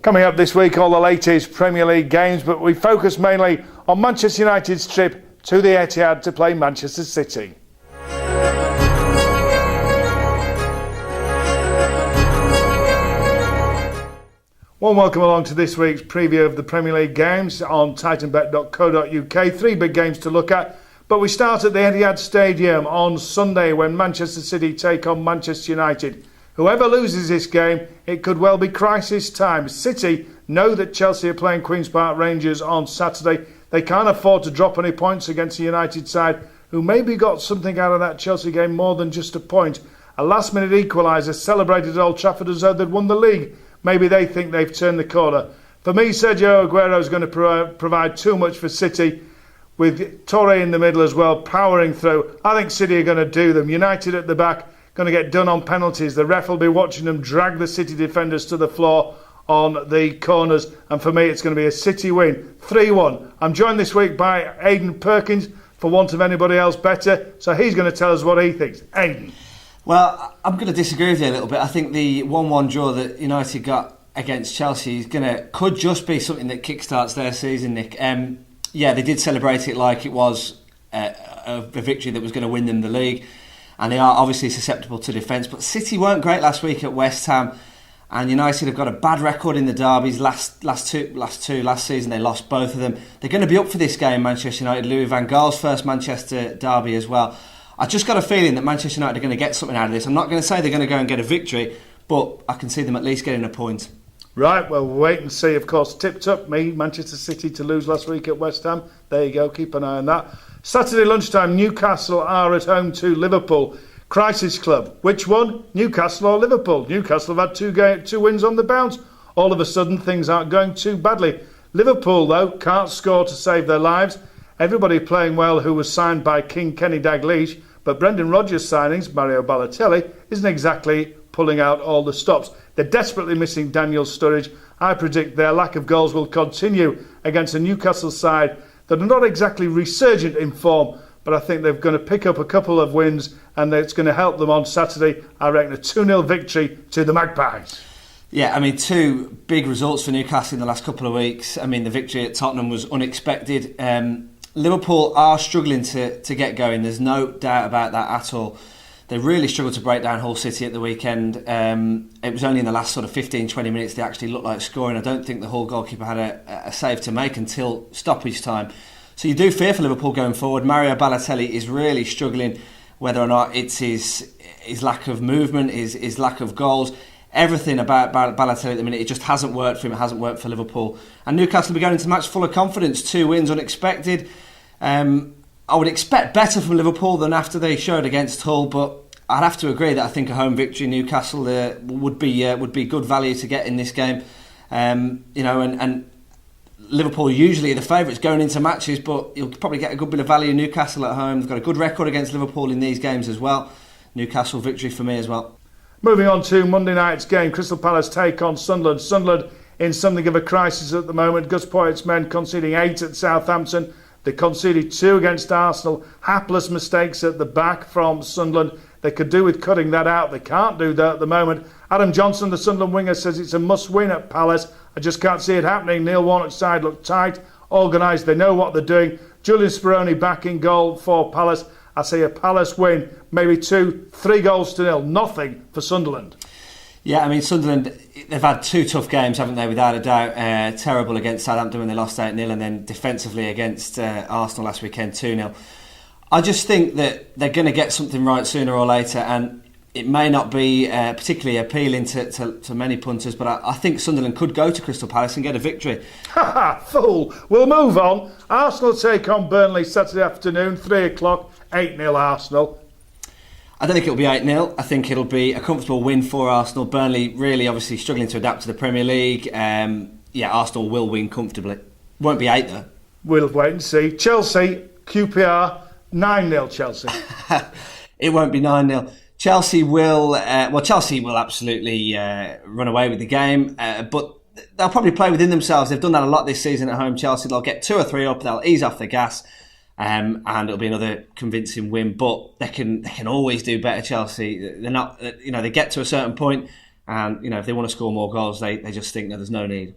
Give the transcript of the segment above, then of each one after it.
Coming up this week, all the latest Premier League games, but we focus mainly on Manchester United's trip to the Etihad to play Manchester City. Well, welcome along to this week's preview of the Premier League games on Titanbet.co.uk. 3 big games to look at, but we start at the Etihad Stadium on Sunday when Manchester City take on Manchester United. Whoever loses this game, it could well be crisis time. City know that Chelsea are playing Queen's Park Rangers on Saturday. They can't afford to drop any points against the United side, who maybe got something out of that Chelsea game more than just a point. A last-minute equaliser celebrated at Old Trafford as though they'd won the league. Maybe they think they've turned the corner. For me, Sergio Aguero is going to provide too much for City, with Torre in the middle as well, powering through. I think City are going to do them. United at the back, going to get done on penalties. The ref will be watching them drag the City defenders to the floor on the corners. And for me, it's going to be a City win, 3-1. I'm joined this week by Aidan Perkins, for want of anybody else better. So he's going to tell us what he thinks. Aidan. Well, I'm going to disagree with you a little bit. I think the 1-1 draw that United got against Chelsea could just be something that kickstarts their season, Nick. Yeah, they did celebrate it like it was a victory that was going to win them the league. And they are obviously susceptible to defence. But City weren't great last week at West Ham. And United have got a bad record in the derbies. Last season they lost both of them. They're going to be up for this game, Manchester United. Louis van Gaal's first Manchester derby as well. I just got a feeling that Manchester United are going to get something out of this. I'm not going to say they're going to go and get a victory, but I can see them at least getting a point. Right, well, we'll wait and see. Of course, tipped up me, Manchester City, to lose last week at West Ham. There you go, keep an eye on that. Saturday lunchtime, Newcastle are at home to Liverpool. Crisis club. Which one? Newcastle or Liverpool? Newcastle have had two wins on the bounce. All of a sudden, things aren't going too badly. Liverpool, though, can't score to save their lives. Everybody playing well who was signed by King Kenny Dalglish, but Brendan Rodgers' signings, Mario Balotelli, isn't exactly pulling out all the stops. They're desperately missing Daniel Sturridge. I predict their lack of goals will continue against a Newcastle side that are not exactly resurgent in form, but I think they're going to pick up a couple of wins and it's going to help them on Saturday. I reckon a 2-0 victory to the Magpies. Yeah, I mean, 2 big results for Newcastle in the last couple of weeks. I mean, the victory at Tottenham was unexpected. Liverpool are struggling to get going. There's no doubt about that at all. They really struggled to break down Hull City at the weekend. It was only in the last sort of 15-20 minutes they actually looked like scoring. I don't think the Hull goalkeeper had a save to make until stoppage time. So you do fear for Liverpool going forward. Mario Balotelli is really struggling, whether or not it's his lack of movement, his lack of goals. Everything about Balotelli at the minute, it just hasn't worked for him. It hasn't worked for Liverpool. And Newcastle will be going into the match full of confidence. 2 wins unexpected. I would expect better from Liverpool than after they showed against Hull, but I'd have to agree that I think a home victory in Newcastle would be good value to get in this game. And Liverpool usually are the favourites going into matches, but you'll probably get a good bit of value in Newcastle at home. They've got a good record against Liverpool in these games as well. Newcastle victory for me as well. Moving on to Monday night's game, Crystal Palace take on Sunderland. Sunderland in something of a crisis at the moment. Gus Poyet's men conceding 8 at Southampton. They conceded 2 against Arsenal. Hapless mistakes at the back from Sunderland. They could do with cutting that out. They can't do that at the moment. Adam Johnson, the Sunderland winger, says it's a must-win at Palace. I just can't see it happening. Neil Warnock's side look tight, organised. They know what they're doing. Julian Speroni back in goal for Palace. I see a Palace win, maybe 2-3 goals to 0. Nothing for Sunderland. Yeah, I mean, Sunderland, they've had 2 tough games, haven't they, without a doubt. Terrible against Southampton when they lost 8-0, and then defensively against Arsenal last weekend, 2-0. I just think that they're going to get something right sooner or later, and it may not be particularly appealing to many punters, but I think Sunderland could go to Crystal Palace and get a victory. Ha ha, fool! We'll move on. Arsenal take on Burnley Saturday afternoon, 3 o'clock, 8-0 Arsenal. I don't think it'll be 8-0. I think it'll be a comfortable win for Arsenal. Burnley really obviously struggling to adapt to the Premier League. Arsenal will win comfortably. Won't be 8 though. We'll wait and see. Chelsea, QPR, 9-0 Chelsea. It won't be 9-0. Chelsea will absolutely run away with the game, but they'll probably play within themselves. They've done that a lot this season at home, Chelsea. They'll get 2 or 3 up, they'll ease off the gas, and it'll be another convincing win. But they can always do better, Chelsea. They're not, they get to a certain point, And if they want to score more goals, they just think that there's no need.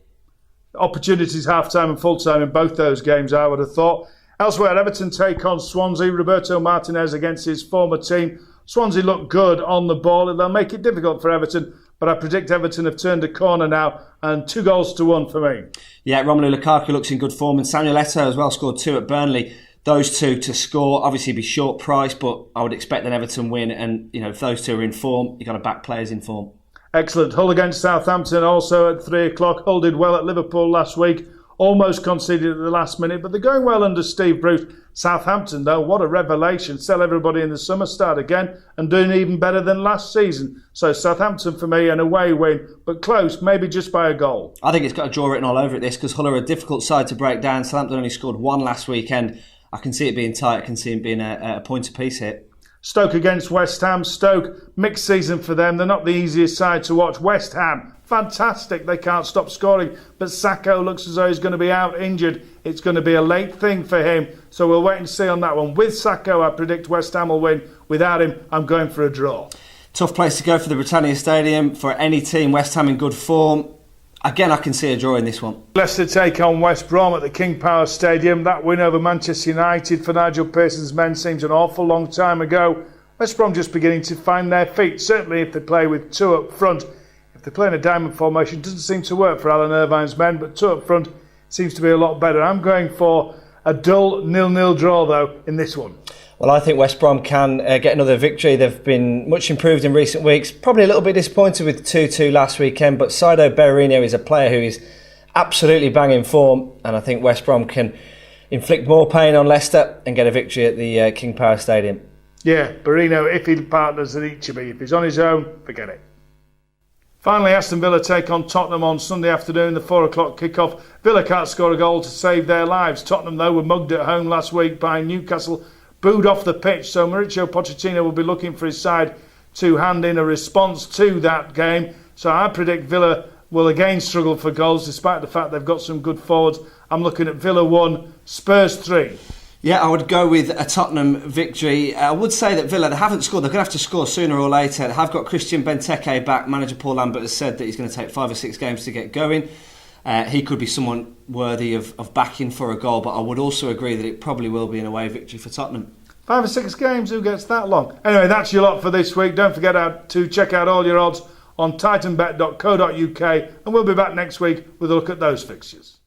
Opportunities half-time and full-time in both those games, I would have thought. Elsewhere, Everton take on Swansea. Roberto Martinez against his former team. Swansea look good on the ball. They'll make it difficult for Everton, but I predict Everton have turned a corner now, and 2-1 for me. Yeah, Romelu Lukaku looks in good form, and Samuel Eto'o as well scored 2 at Burnley. Those two to score, obviously be short price, but I would expect an Everton win, and if those two are in form, you've got to back players in form. Excellent. Hull against Southampton also at 3 o'clock. Hull did well at Liverpool last week. Almost conceded at the last minute, but they're going well under Steve Bruce. Southampton, though, what a revelation. Sell everybody in the summer, start again, and doing even better than last season. So Southampton for me, an away win, but close, maybe just by a goal. I think it's got a draw written all over it, this, because Hull are a difficult side to break down. Southampton only scored 1 last weekend. I can see it being tight. I can see it being a point apiece here. Stoke against West Ham. Stoke, mixed season for them. They're not the easiest side to watch. West Ham, fantastic. They can't stop scoring. But Sacco looks as though he's going to be out injured. It's going to be a late thing for him. So we'll wait and see on that one. With Sacco, I predict West Ham will win. Without him, I'm going for a draw. Tough place to go for the Britannia Stadium. For any team, West Ham in good form. Again, I can see a draw in this one. Leicester take on West Brom at the King Power Stadium. That win over Manchester United for Nigel Pearson's men seems an awful long time ago. West Brom just beginning to find their feet, certainly if they play with 2 up front. If they play in a diamond formation, it doesn't seem to work for Alan Irvine's men, but 2 up front seems to be a lot better. I'm going for a dull 0-0 draw, though, in this one. Well, I think West Brom can get another victory. They've been much improved in recent weeks. Probably a little bit disappointed with 2-2 last weekend, but Saido Berahino is a player who is absolutely banging form, and I think West Brom can inflict more pain on Leicester and get a victory at the King Power Stadium. Yeah, Berahino, if he partners at Ichibi. If he's on his own, forget it. Finally, Aston Villa take on Tottenham on Sunday afternoon, the 4 o'clock kickoff. Villa can't score a goal to save their lives. Tottenham, though, were mugged at home last week by Newcastle, booed off the pitch, so Mauricio Pochettino will be looking for his side to hand in a response to that game. So I predict Villa will again struggle for goals, despite the fact they've got some good forwards. I'm looking at Villa 1, Spurs 3. Yeah, I would go with a Tottenham victory. I would say that Villa, they haven't scored. They're going to have to score sooner or later. They have got Christian Benteke back. Manager Paul Lambert has said that he's going to take 5 or 6 games to get going. He could be someone worthy of backing for a goal, but I would also agree that it probably will be an away victory for Tottenham. 5 or 6 games, who gets that long? Anyway, that's your lot for this week. Don't forget to check out all your odds on Titanbet.co.uk, and we'll be back next week with a look at those fixtures.